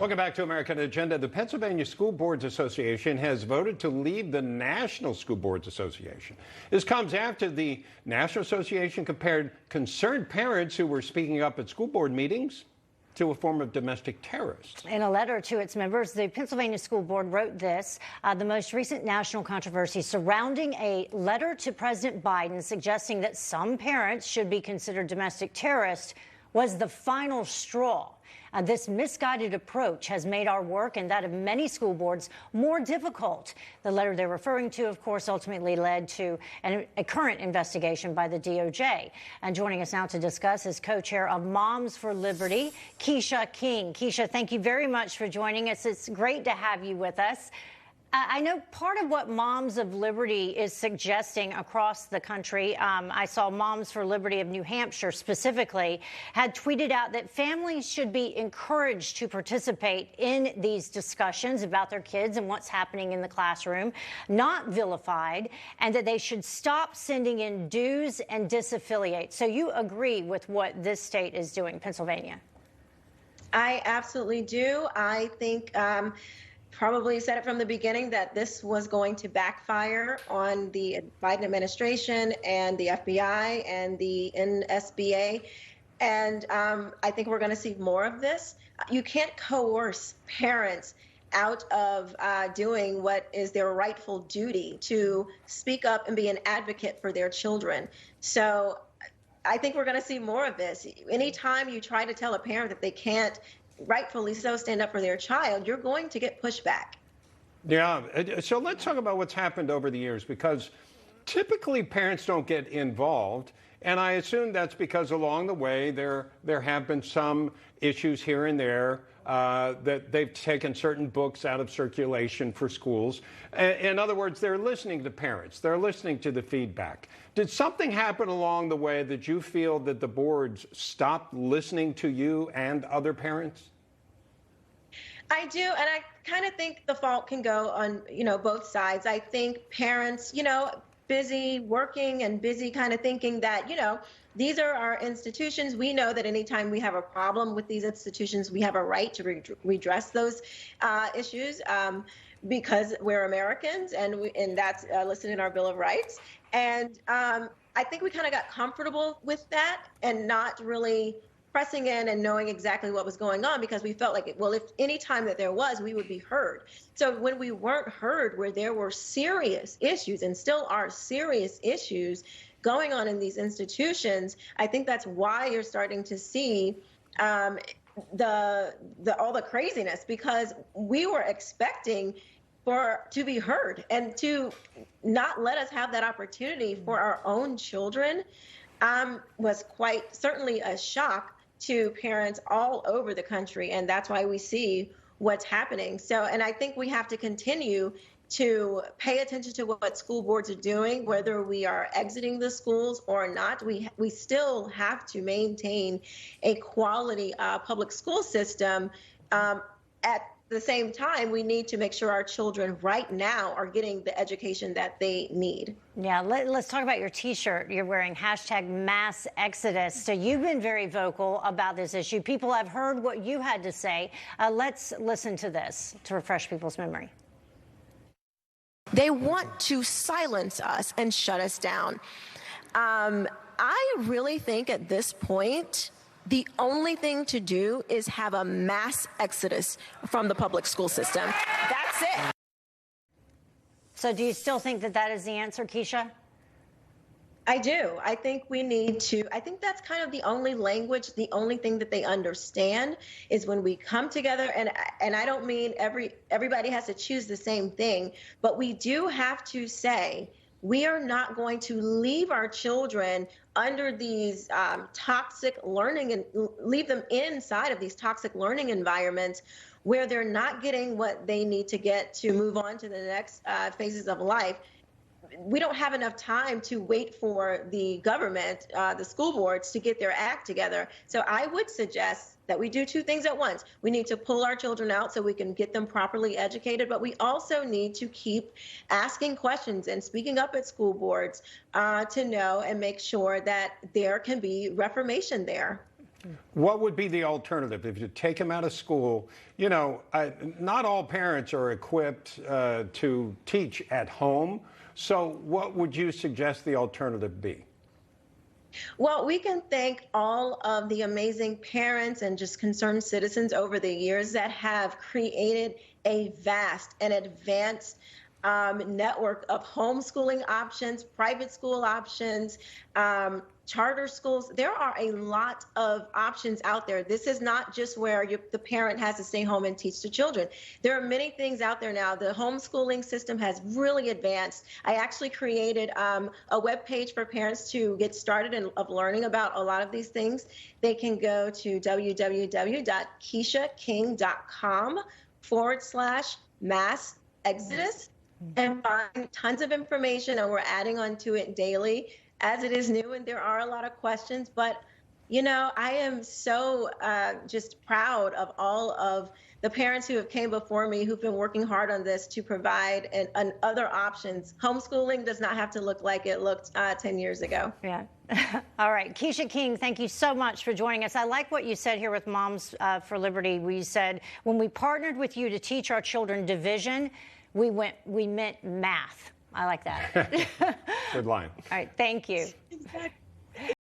Welcome back to American Agenda. The Pennsylvania School Boards Association has voted to leave the National School Boards Association. This comes after the National Association compared concerned parents who were speaking up at school board meetings to a form of domestic terrorist. In a letter to its members, the Pennsylvania School Board wrote this, the most recent national controversy surrounding a letter to President Biden suggesting that some parents should be considered domestic terrorists was the final straw. This misguided approach has made our work and that of many school boards more difficult. The letter they're referring to, of course, ultimately led to a current investigation by the DOJ. And joining us now to discuss is co-chair of Moms for Liberty, Quisha King. Quisha, thank you very much for joining us. It's great to have you with us. I know part of what Moms of Liberty is suggesting across the country, I saw Moms for Liberty of New Hampshire specifically, had tweeted out that families should be encouraged to participate in these discussions about their kids and what's happening in the classroom, not vilified, and that they should stop sending in dues and disaffiliate. So you agree with what this state is doing, Pennsylvania? I absolutely do. I think probably said it from the beginning that this was going to backfire on the Biden administration and the FBI and the NSBA. And I think we're going to see more of this. You can't coerce parents out of doing what is their rightful duty to speak up and be an advocate for their children. So I think we're going to see more of this. Anytime you try to tell a parent that they can't rightfully so stand up for their child, you're going to get pushback. Yeah, so let's talk about what's happened over the years, because typically parents don't get involved, and I assume that's because along the way there have been some issues here and there that they've taken certain books out of circulation for schools. In other words, they're listening to parents, they're listening to the feedback. Did something happen along the way that you feel that the boards stopped listening to you and other parents? I do, and I kind of think the fault can go on, both sides. I think parents, busy working and busy kind of thinking that, these are our institutions. We know that anytime we have a problem with these institutions, we have a right to redress those issues because we're Americans, and that's listed in our Bill of Rights. And I think we kind of got comfortable with that and not really pressing in and knowing exactly what was going on, because we felt like, well, if any time that there was, we would be heard. So when we weren't heard, where there were serious issues and still are serious issues going on in these institutions, I think that's why you're starting to see all the craziness, because we were expecting to be heard, and to not let us have that opportunity for our own children was quite certainly a shock to parents all over the country. And that's why we see what's happening. So, and I think we have to continue to pay attention to what school boards are doing, whether we are exiting the schools or not. We still have to maintain a quality public school system. At the same time, we need to make sure our children right now are getting the education that they need. Yeah, let's talk about your T-shirt. You're wearing #MassExodus. So you've been very vocal about this issue. People have heard what you had to say. Let's listen to this to refresh people's memory. They want to silence us and shut us down. I really think at this point, the only thing to do is have a mass exodus from the public school system. That's it. So do you still think that that is the answer, Quisha? I do. I think we need to, I think that's kind of the only language, the only thing that they understand is when we come together, and I don't mean everybody has to choose the same thing, but we do have to say, we are not going to leave our children under these toxic learning and leave them inside of these toxic learning environments where they're not getting what they need to get to move on to the next phases of life. We don't have enough time to wait for the government, the school boards, to get their act together. So I would suggest that we do two things at once. We need to pull our children out so we can get them properly educated, but we also need to keep asking questions and speaking up at school boards to know and make sure that there can be reformation there. What would be the alternative if you take them out of school? You know, not all parents are equipped to teach at home. So what would you suggest the alternative be? Well, we can thank all of the amazing parents and just concerned citizens over the years that have created a vast and advanced network of homeschooling options, private school options, charter schools. There are a lot of options out there. This is not just where the parent has to stay home and teach the children. There are many things out there now. The homeschooling system has really advanced. I actually created a web page for parents to get started of learning about a lot of these things. They can go to www.quishaking.com/mass exodus and find tons of information, and we're adding on to it daily as it is new, and there are a lot of questions. But you know, I am so just proud of all of the parents who have came before me, who've been working hard on this to provide and other options. Homeschooling does not have to look like it looked 10 years ago. Yeah. All right. Quisha King, thank you so much for joining us. I like what you said here with Moms for Liberty. We said, when we partnered with you to teach our children division, we meant math. I like that. Good line. All right. Thank you.